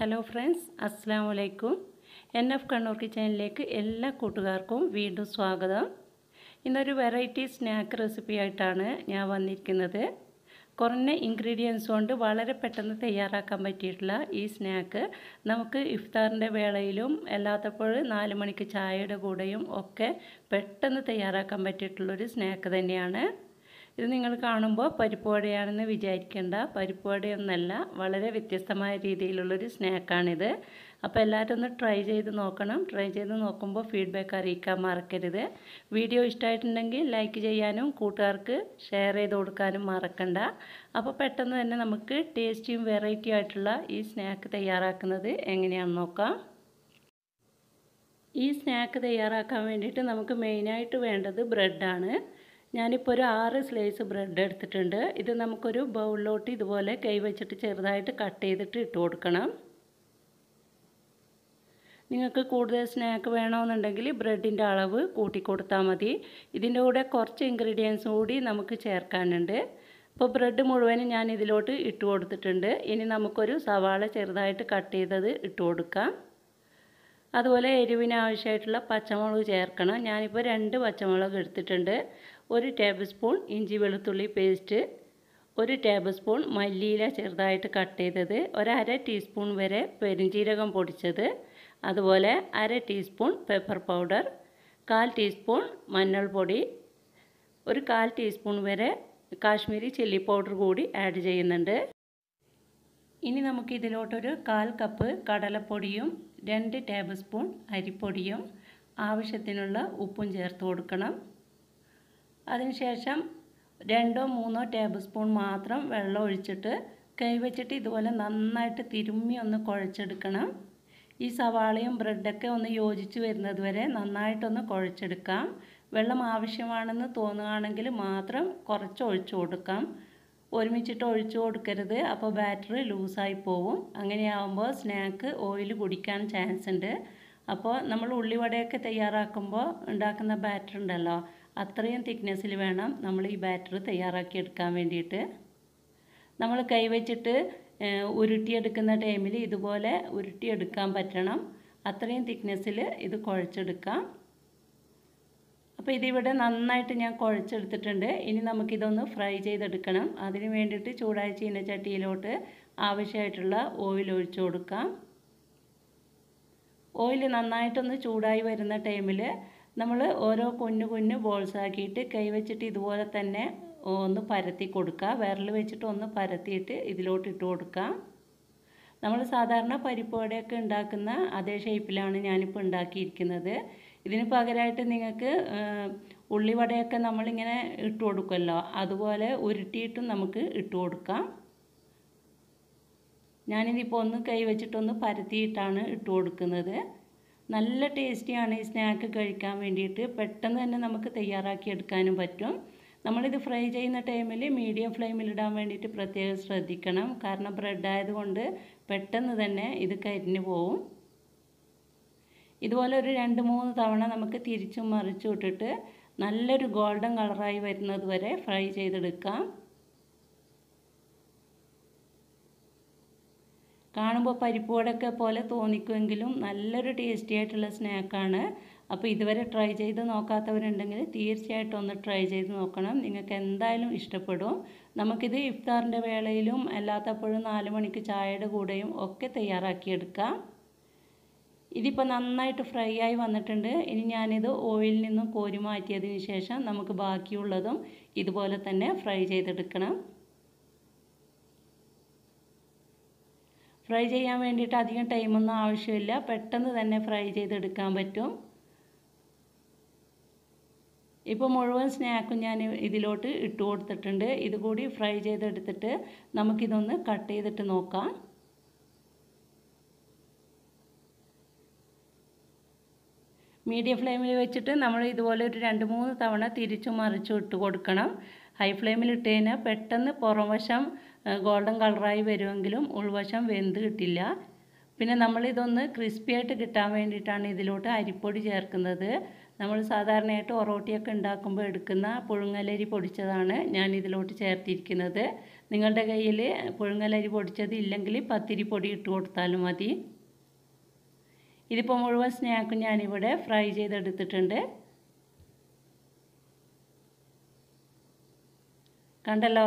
Hello friends, അസ്സലാമു അലൈക്കും. NF Kannur കിച്ചണിലേക്ക് എല്ലാ കൂട്ടുകാർക്കും വീണ്ടും സ്വാഗതം. ഇന്നൊരു വെറൈറ്റി സ്നാക്ക് റെസിപ്പി ആയിട്ടാണ് ഞാൻ വന്നിരിക്കുന്നത്. കുറഞ്ഞ ഇൻഗ്രീഡിയൻസ് കൊണ്ട് വളരെ പെട്ടെന്ന് തയ്യാറാക്കാൻ പറ്റിയിട്ടുള്ള ഈ സ്നാക്ക് നമുക്ക് ഇഫ്താറിൻ്റെ വേളയിലും അല്ലാത്തപ്പോൾ 4 മണിക്ക് ചായയുടെ കൂടെയും ഒക്കെ പെട്ടെന്ന് തയ്യാറാക്കാൻ പറ്റിയിട്ടുള്ളൊരു സ്നാക്ക് തന്നെയാണ്. ഇത് നിങ്ങൾ കാണുമ്പോൾ പരിപ്പ് വടയാണെന്ന് വിചാരിക്കേണ്ട, പരിപ്പ് വടയൊന്നല്ല, വളരെ വ്യത്യസ്തമായ രീതിയിലുള്ളൊരു സ്നാക്കാണിത്. അപ്പോൾ എല്ലാവരും ഒന്ന് ട്രൈ ചെയ്ത് നോക്കണം. ട്രൈ ചെയ്ത് നോക്കുമ്പോൾ ഫീഡ്ബാക്ക് അറിയിക്കാൻ മറക്കരുത്. വീഡിയോ ഇഷ്ടമായിട്ടുണ്ടെങ്കിൽ ലൈക്ക് ചെയ്യാനും കൂട്ടുകാർക്ക് ഷെയർ ചെയ്ത് കൊടുക്കാനും മറക്കണ്ട. അപ്പോൾ പെട്ടെന്ന് തന്നെ നമുക്ക് ടേസ്റ്റിയും വെറൈറ്റി ആയിട്ടുള്ള ഈ സ്നാക്ക് തയ്യാറാക്കുന്നത് എങ്ങനെയാണെന്ന് നോക്കാം. ഈ സ്നാക്ക് തയ്യാറാക്കാൻ വേണ്ടിയിട്ട് നമുക്ക് മെയിനായിട്ട് വേണ്ടത് ബ്രെഡാണ്. ഞാനിപ്പോൾ ഒരു 6 സ്ലൈസ് ബ്രെഡ് എടുത്തിട്ടുണ്ട്. ഇത് നമുക്കൊരു ബൗളിലോട്ട് ഇതുപോലെ കൈവച്ചിട്ട് ചെറുതായിട്ട് കട്ട് ചെയ്തിട്ട് ഇട്ട് കൊടുക്കണം. നിങ്ങൾക്ക് കൂടുതൽ സ്നാക്ക് വേണമെന്നുണ്ടെങ്കിൽ ബ്രെഡിൻ്റെ അളവ് കൂട്ടിക്കൊടുത്താൽ മതി. ഇതിൻ്റെ കൂടെ കുറച്ച് ഇൻഗ്രീഡിയൻസ് കൂടി നമുക്ക് ചേർക്കാനുണ്ട്. അപ്പോൾ ബ്രെഡ് മുഴുവനും ഞാൻ ഇതിലോട്ട് ഇട്ട് കൊടുത്തിട്ടുണ്ട്. ഇനി നമുക്കൊരു സവാള ചെറുതായിട്ട് കട്ട് ചെയ്തത് ഇട്ട് കൊടുക്കാം. അതുപോലെ എരിവിന് ആവശ്യമായിട്ടുള്ള പച്ചമുളക് ചേർക്കണം. ഞാനിപ്പോൾ 2 പച്ചമുളക് എടുത്തിട്ടുണ്ട്. 1 ടേബിൾ സ്പൂൺ ഇഞ്ചി വെളുത്തുള്ളി പേസ്റ്റ്, 1 ടേബിൾ സ്പൂൺ മല്ലിയില ചെറുതായിട്ട് കട്ട് ചെയ്തത്, 1/2 ടീസ്പൂൺ വരെ പെരുംജീരകം പൊടിച്ചത്, അതുപോലെ 1/2 ടീസ്പൂൺ പെപ്പർ പൗഡർ, 1/4 ടീസ്പൂൺ മഞ്ഞൾപ്പൊടി, 1/4 ടീസ്പൂൺ വരെ കാശ്മീരി ചില്ലി പൗഡർ കൂടി ആഡ് ചെയ്യുന്നുണ്ട്. ഇനി നമുക്ക് ഇതിലോട്ടൊരു 1/4 കപ്പ് കടലപ്പൊടിയും 2 ടേബിൾ സ്പൂൺ അരിപ്പൊടിയും ആവശ്യത്തിനുള്ള ഉപ്പും ചേർത്ത് കൊടുക്കണം. അതിനുശേഷം 2-3 ടേബിൾ സ്പൂൺ മാത്രം വെള്ളം ഒഴിച്ചിട്ട് കൈവച്ചിട്ട് ഇതുപോലെ നന്നായിട്ട് തിരുമ്മി ഒന്ന് കുഴച്ചെടുക്കണം. ഈ സവാളയും ബ്രെഡൊക്കെ ഒന്ന് യോജിച്ച് വരുന്നത് വരെ നന്നായിട്ടൊന്ന് കുഴച്ചെടുക്കാം. വെള്ളം ആവശ്യമാണെന്ന് തോന്നുകയാണെങ്കിൽ മാത്രം കുറച്ച് ഒഴിച്ചു കൊടുക്കാം. ഒരുമിച്ചിട്ട് ഒഴിച്ചു കൊടുക്കരുത്, അപ്പോൾ ബാറ്റർ ലൂസായി പോവും. അങ്ങനെയാകുമ്പോൾ സ്നാക്ക് ഓയിൽ കുടിക്കാൻ ചാൻസ് ഉണ്ട്. അപ്പോൾ നമ്മൾ ഉള്ളിവടയൊക്കെ തയ്യാറാക്കുമ്പോൾ ഉണ്ടാക്കുന്ന ബാറ്റർ ഉണ്ടല്ലോ, അത്രയും തിക്നെസ്സിൽ വേണം നമ്മൾ ഈ ബാറ്റർ തയ്യാറാക്കി എടുക്കാൻ വേണ്ടിയിട്ട്. നമ്മൾ കൈവച്ചിട്ട് ഉരുട്ടിയെടുക്കുന്ന ടൈമിൽ ഇതുപോലെ ഉരുട്ടിയെടുക്കാൻ പറ്റണം. അത്രയും തിക്നെസ്സിൽ ഇത് കുഴച്ചെടുക്കാം. അപ്പോൾ ഇതിവിടെ നന്നായിട്ട് ഞാൻ കുഴച്ചെടുത്തിട്ടുണ്ട്. ഇനി നമുക്കിതൊന്ന് ഫ്രൈ ചെയ്തെടുക്കണം. അതിന് വേണ്ടിയിട്ട് ചൂടായ ചീനച്ചട്ടിയിലോട്ട് ആവശ്യമായിട്ടുള്ള ഓയിൽ ഒഴിച്ചു കൊടുക്കാം. ഓയിൽ നന്നായിട്ടൊന്ന് ചൂടായി വരുന്ന ടൈമിൽ നമ്മൾ ഓരോ കുഞ്ഞു ബോൾസ് ആക്കിയിട്ട് കൈവച്ചിട്ട് ഇതുപോലെ തന്നെ ഒന്ന് പരത്തി കൊടുക്കുക. വിരൽ വെച്ചിട്ട് ഒന്ന് പരത്തിയിട്ട് ഇതിലോട്ട് ഇട്ട് കൊടുക്കാം. നമ്മൾ സാധാരണ പരിപ്പ് വടയൊക്കെ ഉണ്ടാക്കുന്ന അതേ ഷേപ്പിലാണ് ഞാനിപ്പോൾ ഉണ്ടാക്കിയിരിക്കുന്നത്. ഇതിന് പകരമായിട്ട് നിങ്ങൾക്ക് ഉള്ളിവടയൊക്കെ നമ്മളിങ്ങനെ ഇട്ട് കൊടുക്കുമല്ലോ, അതുപോലെ ഉരുട്ടിയിട്ടും നമുക്ക് ഇട്ട് കൊടുക്കാം. ഞാനിതിപ്പോൾ ഒന്ന് കൈ വെച്ചിട്ടൊന്ന് പരത്തിയിട്ടാണ് ഇട്ട് കൊടുക്കുന്നത്. നല്ല ടേസ്റ്റിയാണ് ഈ സ്നാക്ക് കഴിക്കാൻ വേണ്ടിയിട്ട്. പെട്ടെന്ന് തന്നെ നമുക്ക് തയ്യാറാക്കി എടുക്കാനും പറ്റും. നമ്മളിത് ഫ്രൈ ചെയ്യുന്ന ടൈമിൽ മീഡിയം ഫ്ലെയിമിലിടാൻ വേണ്ടിയിട്ട് പ്രത്യേകം ശ്രദ്ധിക്കണം. കാരണം ബ്രെഡ് ആയതുകൊണ്ട് പെട്ടെന്ന് തന്നെ ഇത് കരിഞ്ഞു പോവും. ഇതുപോലെ ഒരു 2-3 തവണ നമുക്ക് തിരിച്ചും മറിച്ചും ഇട്ടിട്ട് നല്ലൊരു ഗോൾഡൻ കളറായി വരുന്നത് വരെ ഫ്രൈ ചെയ്തെടുക്കാം. കാണുമ്പോൾ പരിപ്പ് വടയൊക്കെ പോലെ തോന്നിക്കുമെങ്കിലും നല്ലൊരു ടേസ്റ്റി ആയിട്ടുള്ള സ്നാക്കാണ്. അപ്പോൾ ഇതുവരെ ട്രൈ ചെയ്ത് നോക്കാത്തവരുണ്ടെങ്കിൽ തീർച്ചയായിട്ടും ഒന്ന് ട്രൈ ചെയ്ത് നോക്കണം. നിങ്ങൾക്ക് എന്തായാലും ഇഷ്ടപ്പെടും. നമുക്കിത് ഇഫ്താറിൻ്റെ വേളയിലും അല്ലാത്തപ്പോഴും 4 മണിക്ക് ചായയുടെ കൂടെയും ഒക്കെ തയ്യാറാക്കിയെടുക്കാം. ഇതിപ്പോൾ നന്നായിട്ട് ഫ്രൈ ആയി വന്നിട്ടുണ്ട്. ഇനി ഞാനിത് ഓയിലിൽ നിന്നും കോരി മാറ്റിയതിന് ശേഷം നമുക്ക് ബാക്കിയുള്ളതും ഇതുപോലെ തന്നെ ഫ്രൈ ചെയ്തെടുക്കണം. ഫ്രൈ ചെയ്യാൻ വേണ്ടിയിട്ട് അധികം ടൈമൊന്നും ആവശ്യമില്ല. പെട്ടെന്ന് തന്നെ ഫ്രൈ ചെയ്തെടുക്കാൻ പറ്റും. ഇപ്പോൾ മുഴുവൻ സ്നാക്കും ഞാൻ ഇതിലോട്ട് ഇട്ട് കൊടുത്തിട്ടുണ്ട്. ഇതുകൂടി ഫ്രൈ ചെയ്തെടുത്തിട്ട് നമുക്കിതൊന്ന് കട്ട് ചെയ്തിട്ട് നോക്കാം. മീഡിയം ഫ്ലെയിമിൽ വെച്ചിട്ട് നമ്മൾ ഇതുപോലെ ഒരു 2-3 തവണ തിരിച്ചും മറിച്ചും ഇട്ട് കൊടുക്കണം. ഹൈ ഫ്ലെയിമിൽ ഇട്ട് കഴിഞ്ഞാൽ പെട്ടെന്ന് പുറം വശം ഗോൾഡൻ കളറായി വരുമെങ്കിലും ഉൾവശം വെന്ത് കിട്ടില്ല. പിന്നെ നമ്മളിതൊന്ന് ക്രിസ്പി ആയിട്ട് കിട്ടാൻ വേണ്ടിയിട്ടാണ് ഇതിലോട്ട് അരിപ്പൊടി ചേർക്കുന്നത്. നമ്മൾ സാധാരണയായിട്ട് ഒറോട്ടിയൊക്കെ ഉണ്ടാക്കുമ്പോൾ എടുക്കുന്ന പുഴുങ്ങലരി പൊടിച്ചതാണ് ഞാൻ ഇതിലോട്ട് ചേർത്തിരിക്കുന്നത്. നിങ്ങളുടെ കയ്യിൽ പുഴുങ്ങലരി പൊടിച്ചത് ഇല്ലെങ്കിൽ പത്തിരി പൊടി ഇട്ട് കൊടുത്താലും മതി. ഇതിപ്പോൾ മുഴുവൻ സ്നാക്കും ഞാനിവിടെ ഫ്രൈ ചെയ്തെടുത്തിട്ടുണ്ട്. കണ്ടല്ലോ,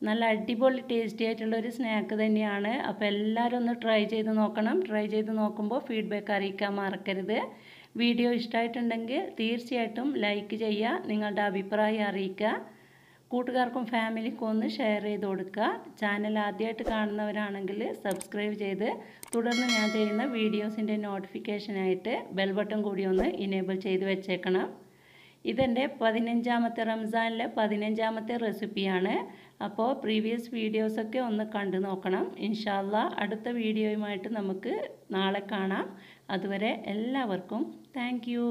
നല്ല അടിപൊളി ടേസ്റ്റി ആയിട്ടുള്ളൊരു സ്നാക്ക് തന്നെയാണ്. അപ്പോൾ എല്ലാവരും ഒന്ന് ട്രൈ ചെയ്ത് നോക്കണം. ട്രൈ ചെയ്ത് നോക്കുമ്പോൾ ഫീഡ്ബാക്ക് അറിയിക്കാൻ മറക്കരുത്. വീഡിയോ ഇഷ്ടമായിട്ടുണ്ടെങ്കിൽ തീർച്ചയായിട്ടും ലൈക്ക് ചെയ്യുക, നിങ്ങളുടെ അഭിപ്രായം അറിയിക്കുക. കൂട്ടുകാർക്കും ഫാമിലിക്കും ഒന്ന് ഷെയർ ചെയ്ത് കൊടുക്കുക. ചാനൽ ആദ്യമായിട്ട് കാണുന്നവരാണെങ്കിൽ സബ്സ്ക്രൈബ് ചെയ്ത് തുടർന്ന് ഞാൻ ചെയ്യുന്ന വീഡിയോസിൻ്റെ നോട്ടിഫിക്കേഷനായിട്ട് ബെൽ ബട്ടൺ കൂടി ഒന്ന് ഇനേബിൾ ചെയ്ത് വെച്ചേക്കണം. ഇതെൻ്റെ 15ാമത്തെ റംസാനിലെ 15ാമത്തെ റെസിപ്പിയാണ്. അപ്പോൾ പ്രീവിയസ് വീഡിയോസൊക്കെ ഒന്ന് കണ്ടു നോക്കണം. ഇൻഷാ അല്ലാഹ് അടുത്ത വീഡിയോയുമായിട്ട് നമുക്ക് നാളെ കാണാം. അതുവരെ എല്ലാവർക്കും താങ്ക് യു.